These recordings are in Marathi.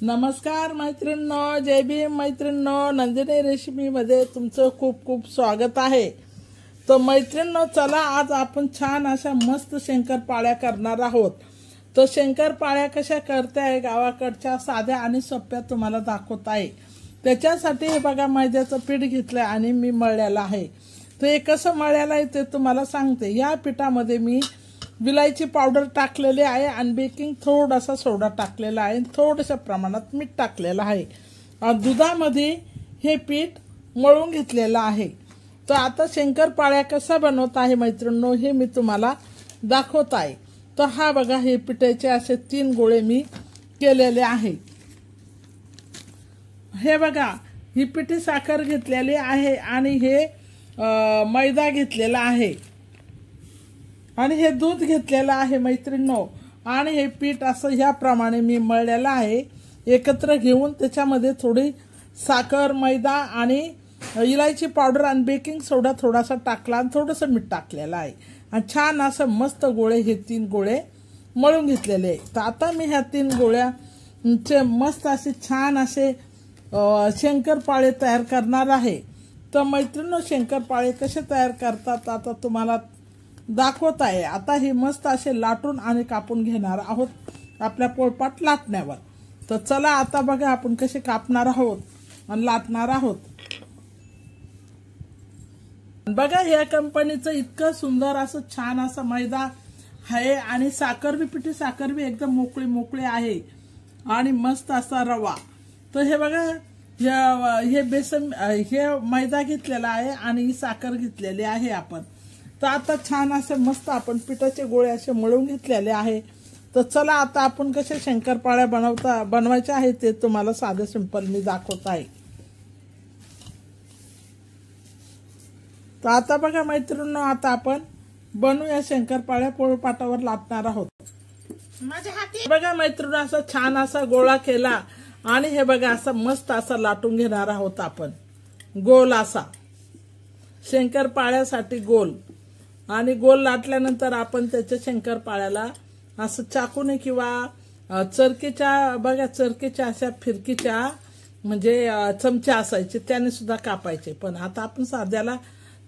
नमस्कार मैत्रिणींनो, जय भीम मैत्रिणींनो, नंदिनी रेसिपीमध्ये तुमचं खूप खूप स्वागत आहे। तो मैत्रिणींनो, चला आज आपण छान अशा मस्त शंकरपाळ्या करणार आहोत। तो शंकरपाळ्या कशा करताय गावाकडच्या साध्या आणि सोप्या तुम्हाला दाखवत आहे। त्याच्यासाठी हे बघा मैद्याचं पीठ घेतलं आणि मी मळलेलं आहे। तो हे कसं मळलेलं आहे ते तुम्हाला सांगते। या पिठामध्ये मी विलायची पावडर टाकलेली आहे आणि बेकिंग थोडासा सोडा टाकलेला आहे, थोडंसं प्रमाणात मीठ टाकलेलं आहे। दुधामध्ये हे पीठ मळून घेतलेलं आहे। तर आता शंकरपाळ्या कसा बनवत आहे मैत्रिणींनो हे मी तुम्हाला दाखवत आहे। तर हा बघा, हे पिठाचे असे 3 गोळे मी केलेले आहे। हे बघा, ही पिठी साखर घेतलेली आहे आणि हे मैदा घेतलेला आहे आणि हे दूध घेतलेलं आहे मैत्रिणींनो। आणि हे पीठ असं ह्याप्रमाणे मी मळलेलं आहे। एकत्र घेऊन त्याच्यामध्ये थोडी साखर, मैदा आणि इलायची पावडर आणि बेकिंग सोडा थोडासा टाकला आणि थोडंसं मीठ टाकलेलं आहे आणि छान असं मस्त गोळे हे 3 गोळे मळून घेतलेले आहे। तर आता मी ह्या 3 गोळ्याचे मस्त असे छान असे शंकरपाळे तयार करणार आहे। तर मैत्रिणींनो, शंकरपाळे कसे तयार करतात आता तुम्हाला दाखवत आहे। आता हे मस्त असे लाटून आणि कापून घेणार आहोत आपल्या पोळपाट लाटण्यावर। तर चला आता बघा आपण कसे कापणार आहोत आणि लाटणार आहोत। बघा, ह्या कंपनीचं इतकं सुंदर असं छान असं मैदा आहे आणि साखर बी, पिठी साखर बी एकदम मोकळी मोकळी आहे आणि मस्त असा रवा। तर हे बघा, हे बेसन, हे मैदा घेतलेला आहे आणि ही साखर घेतलेली आहे आपण। तर आता छान असं मस्त आपण पिठाचे गोळे असे मळून घेतलेले आहे। तर चला आता आपण कसे शंकरपाळ्या बनवायचे आहे ते तुम्हाला साधे सिंपल मी दाखवत आहे। तर आता बघा मैत्रिणींनो, आता आपण बनवूया शंकरपाळ्या, पोळपाटावर लाटणार आहोत। बघा मैत्रिणींनो, असा छान असा गोळा केला आणि हे बघा असं मस्त असा लाटून घेणार आहोत आपण, गोल असा शंकरपाळ्यासाठी गोल। आणि गोल लाटल्यानंतर आपण त्याच्या शंकरपाळ्याला असं चाकूने किंवा चरकेच्या, बघा चरकेच्या अशा फिरकीच्या म्हणजे चमचा असायचे त्याने सुद्धा कापायचे, पण आता आपण साध्याला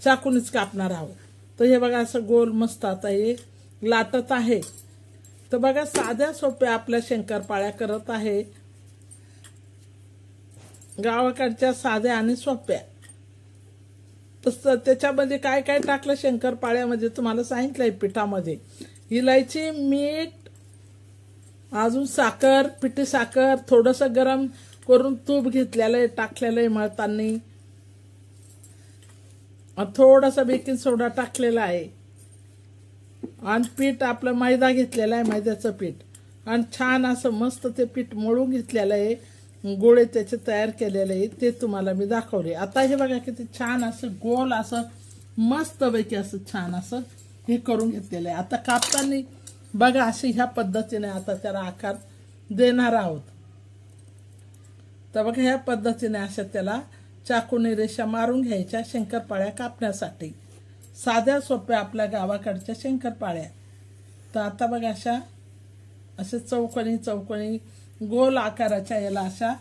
चाकूनेच कापणार आहोत। तर हे बघा असं गोल मस्त आता हे लाटत आहे। तर बघा, साध्या सोप्या आपल्या शंकरपाळ्या करत आहे, गावाकडच्या साध्या आणि सोप्या। तसं त्याच्यामध्ये काय काय टाकलं शंकरपाळ्यामध्ये तुम्हाला सांगितलंय। पिठामध्ये इलायची, मीठ, अजून साखर, पिठी साखर, थोडंसं गरम करून तूप घेतलेलं आहे, टाकलेलं आहे मळताना, थोडासा बेकिंग सोडा टाकलेला आहे आणि पीठ आपलं मैदा घेतलेला आहे, मैद्याचं पीठ। आणि छान असं मस्त ते पीठ मळून घेतलेलं आहे, गोळे त्याचे तयार केलेले आहे ते तुम्हाला मी दाखवले। आता हे बघा किती छान असं गोल असं मस्त पैकी असं छान असं हे करून घेतलेलं आहे। आता कापताना बघा अशी ह्या पद्धतीने आता त्याला आकार देणार आहोत। तर बघा ह्या पद्धतीने अशा त्याला चाकूने रेषा मारून घ्यायच्या शंकरपाळ्या कापण्यासाठी, साध्या सोप्या आपल्या गावाकडच्या शंकरपाळ्या। तर आता बघा अशा चौकोनी चौकोनी गोल आकाराच्या याला अशा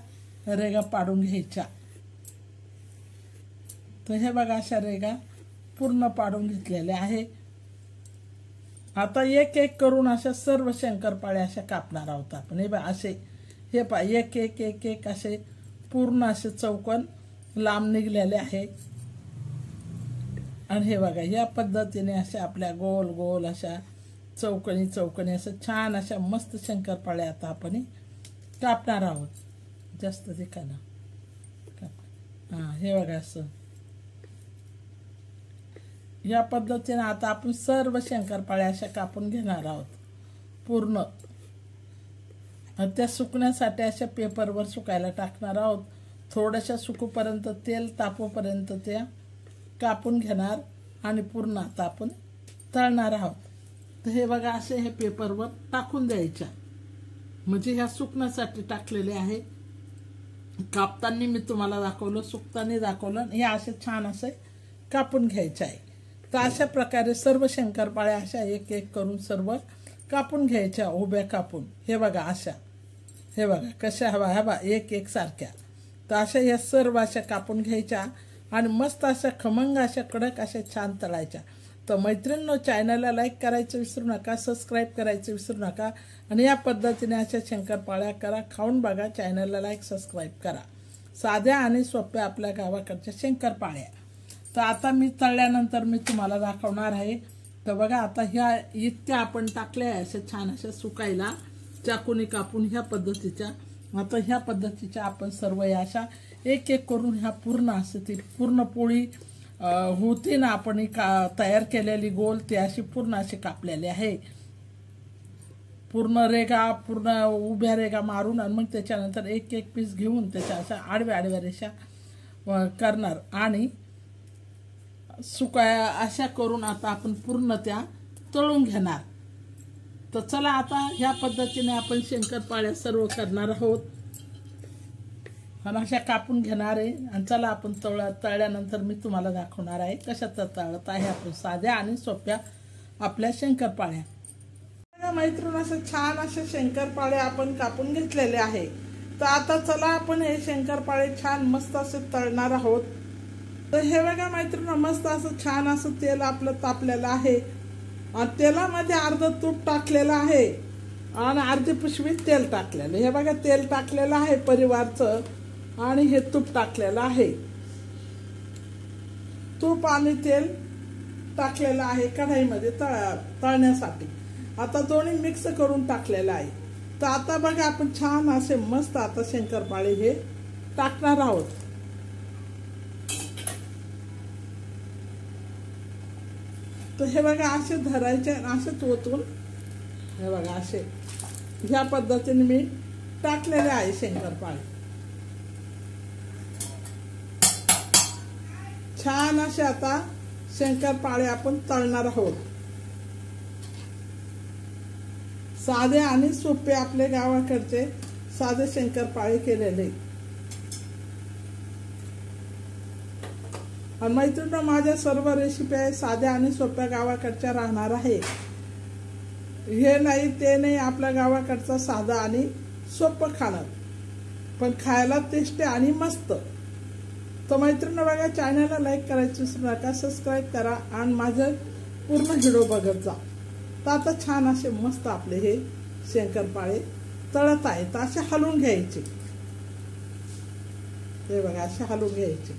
रेगा पाडून घ्यायच्या। तर हे बघा अशा रेगा पूर्ण पाडून घेतलेल्या आहे। आता एक एक करून अशा सर्व शंकरपाळ्या अशा कापणार आहोत आपण। हे बघा असे, हे पहा एक एक एक एक असे पूर्ण असे चौकोन लांब निघलेले आहे। आणि हे बघा या पद्धतीने अशा आपल्या गोल गोल अशा चौकोनी चौकोनी असं छान अशा मस्त शंकरपाळ्या आता आपण कापणार आहोत। जास्त ठिकाणं हे बघा असं या पद्धतीने आता आपण सर्व शंकरपाळ्या अशा कापून घेणार आहोत पूर्ण। त्या सुकण्यासाठी अशा पेपरवर सुकायला टाकणार आहोत। थोड्याशा सुकूपर्यंत, तेल तापोपर्यंत त्या कापून घेणार आणि पूर्ण आता आपण तळणार आहोत। तर हे बघा असे हे पेपरवर टाकून द्यायच्या, म्हणजे ह्या सुकण्यासाठी टाकलेले आहे। कापताना मी तुम्हाला दाखवलं, सुकताना दाखवलं। हे असे छान असे कापून घ्यायचे आहे। तर अशा प्रकारे सर्व शंकरपाळ्या अशा एक एक करून सर्व कापून घ्यायच्या, उभ्या कापून। हे बघा अशा हे बघा कशा हवा एक एक सारख्या. तर अशा या सर्व अशा कापून घ्यायच्या आणि मस्त अशा खमंग अशा कडक अशा छान तळायच्या. तर मैत्रिणींनो, चॅनलला लाईक करायचं विसरू नका, सबस्क्राईब करायचं विसरू नका आणि या पद्धतीने अशा शंकरपाळ्या करा, खाऊन बघा. चॅनलला लाईक सबस्क्राईब करा. साध्या आणि सोप्या आपल्या गावाकडच्या शंकरपाळ्या. तर आता मी तळल्यानंतर मी तुम्हाला दाखवणार आहे. तर बघा आता ह्या इतक्या आपण टाकल्या आहे अशा छान अशा सुकायला चाकूने कापून ह्या पद्धतीच्या. आता ह्या पद्धतीच्या आपण सर्व या अशा एक एक करून ह्या पूर्ण असं ती पूर्ण पोळी होती ना आपण तयार केलेली गोल ती अशी पूर्ण अशी कापलेली आहे. पूर्ण रेगा पूर्ण उभ्या रेगा मारून आणि मग त्याच्यानंतर एक एक पीस घेऊन त्याच्या अशा आडव्या आडव्या रेषा करणार आणि सुकाया अशा करून आता आपण पूर्ण त्या तळून घेणार. तर चला आता ह्या पद्धतीने आपण शंकरपाळ्या सर्व करणार आहोत आणि अशा कापून घेणार आहे. आणि चला आपण तळल्यानंतर मी तुम्हाला दाखवणार आहे कशा तळत आहे आपण साध्या आणि सोप्या आपल्या शंकरपाळ्या. मैत्रीण असं छान असे शंकरपाळ्या आपण कापून घेतलेले आहे. तर आता चला आपण हे शंकरपाळे छान मस्त असे तळणार आहोत. तर हे बघा मैत्रीण मस्त असं छान असं तेल आपलं तापलेलं आहे आणि तेलामध्ये अर्ध तूप टाकलेलं आहे आणि अर्धी पिशवी तेल टाकलेलं. हे बघा तेल टाकलेलं आहे परिवारचं आणि हे तूप टाकलेलं आहे. तूप आणि तेल टाकलेलं आहे कढईमध्ये तळण्यासाठी. आता दोन्ही मिक्स करून टाकलेलं आहे. तर आता बघा आपण छान असे मस्त आता शंकरपाळे हे टाकणार आहोत. तर हे बघा असे धरायचे असे ओतून हे बघा असे ह्या पद्धतीने मी टाकलेले आहे शंकरपाळे. छान असे आता शंकरपाळे आपण तळणार आहोत. साधे आणि सोपे आपले गावाकडचे साधे शंकरपाळे केलेले. आणि मैत्रिणी माझ्या सर्व रेसिपी आहे साध्या आणि सोप्या गावाकडच्या राहणार आहे. हे नाही ते नाही, आपल्या गावाकडचा साधा आणि सोपं खाणं पण खायला टेस्टी आणि मस्त. तर मैत्रिणी बघा चॅनलला लाईक करायचं विसरू नका, सबस्क्राईब करा आणि माझं पूर्ण व्हिडिओ बघत जा. तर आता छान असे मस्त आपले हे शंकरपाळे तळत आहे. तर असे हलवून घ्यायचे. हे बघा असे हलवून घ्यायचे.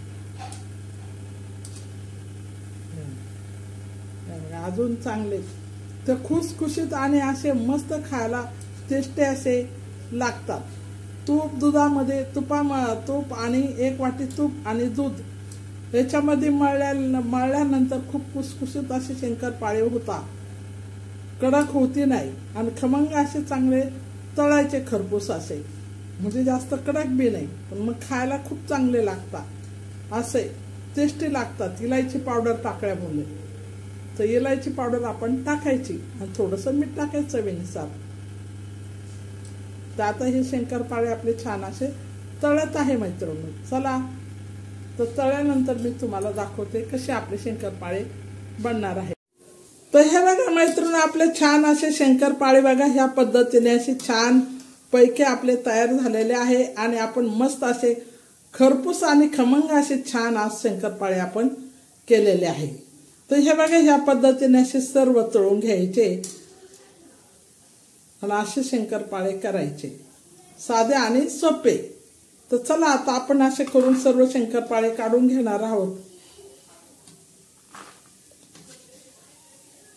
अजून चांगले तर खुसखुशीत आणि असे मस्त खायला टेस्टी असे लागतात. तूप दुधामध्ये तूप आणि 1 वाटी तूप आणि दूध याच्यामध्ये मळल्यानंतर खूप खुसखुशीत असे शंकरपाळे होतात. कडक होती नाही आणि खमंग असे चांगले तळायचे खरपूस असे, म्हणजे जास्त कडक बी नाही पण मग खायला खूप चांगले लागतात. असे टेस्टी लागतात इलायची पावडर टाकल्यामुळे. तर इलायची पावडर आपण टाकायची आणि थोडंसं मीठ टाकायचं चवीनुसार. तर आता हे शंकरपाळे आपले छान असे तळत आहे मैत्रिणी. चला तर तळल्यानंतर मी तुम्हाला दाखवते कसे आपले शंकरपाळे बनणार आहे. तर हे बघा मैत्रिणी आपले छान असे शंकरपाळे बघा ह्या पद्धतीने असे छान पैकी आपले तयार झालेले आहे आणि आपण मस्त असे खरपूस आणि खमंग असे छान आज शंकरपाळे आपण केलेले आहे. तर हे बघा ह्या पद्धतीने असे सर्व तळून घ्यायचे आणि असे शंकरपाळे करायचे साधे आणि सोपे. तर चला आता आपण असे करून सर्व शंकरपाळे काढून घेणार आहोत.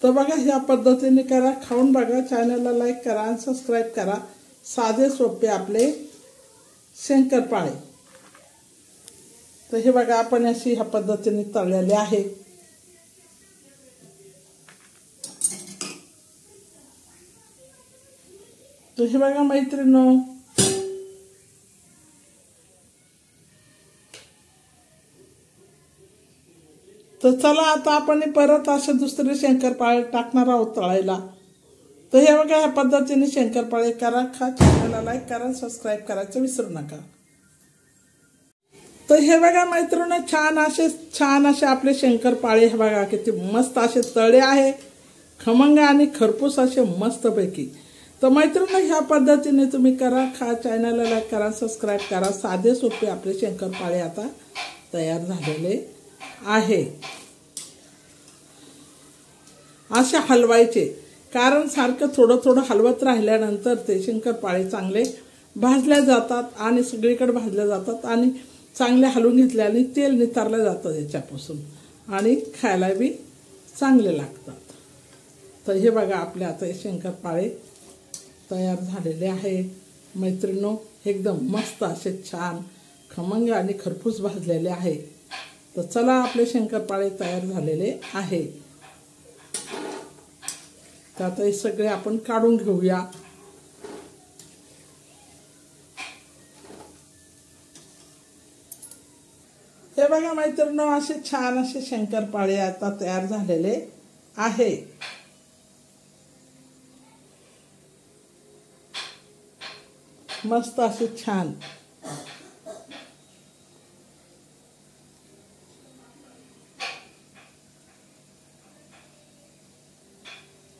तर बघा ह्या पद्धतीने करा, खाऊन बघा, चॅनलला लाईक करा आणि सबस्क्राईब करा. साधे सोपे आपले शंकरपाळे. तर हे बघा आपण अशी ह्या पद्धतीने तळलेले आहे. तर हे बघा मैत्रिणींनो तर चला आता आपण परत असे दुसरे शंकरपाळे टाकणार आहोत तळायला. तर हे बघा ह्या पद्धतीने शंकरपाळे करा, खा, चॅनलला लाईक करा, सबस्क्राईब करायचं विसरू नका. तर हे बघा मैत्रिणी छान असे आपले शंकरपाळे हे बघा किती मस्त असे तळे आहे, खमंग आणि खरपूस असे मस्तपैकी. तर मैत्रिणी ह्या पद्धतीने तुम्ही करा, चॅनलला लाईक करा, सबस्क्राईब करा। साधे सोपे आपले शंकरपाळे आता तयार झालेले आहे। असे हलवायचे, कारण सारखं थोडं थोडं हलवत राहिल्यानंतर ते शंकरपाळे चांगले भाजले जातात आणि सगळीकडे भाजले जातात आणि चांगले हलवून घेतल्याने तेल नितरलं जातं याच्यापासून आणि खायला बी चांगले लागतात। तर हे बघा आपले आता शंकरपाळे तयार झालेले आहे मैत्रिणो, एकदम मस्त असे छान खमंग आणि खरपूस भाजलेले आहे। तर चला आपले शंकरपाळे तयार झालेले आहे। तर आता हे सगळे आपण काढून घेऊया। हे बघा मैत्रिणो, असे छान असे शंकरपाळे आता तयार झालेले आहे। मस्त असे छान।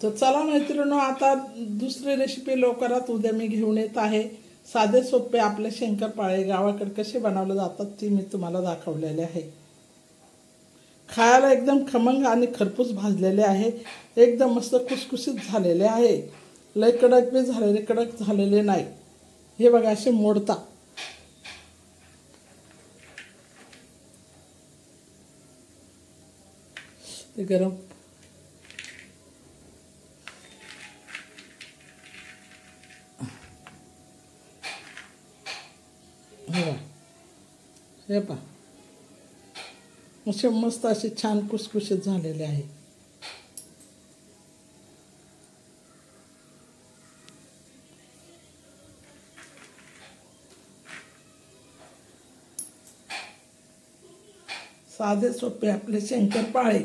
तर चला मैत्रिणो, आता दुसरी रेसिपी लवकरात उद्या मी घेऊन येत आहे। साधे सोपे आपले शंकरपाळे गावाकडे कसे बनवले जातात ती मी तुम्हाला दाखवलेले आहे। खायला एकदम खमंग आणि खरपूस भाजलेले आहे, एकदम मस्त कुसकुशीत झालेले आहे। लय कडक बी झालेले, कडक झालेले नाही। हे बघा असे मोडता। ते गरम हे पहा, असे मस्त असे छान कुसकुशीत झालेले आहे। साधे सोपे आपले शंकरपाळे।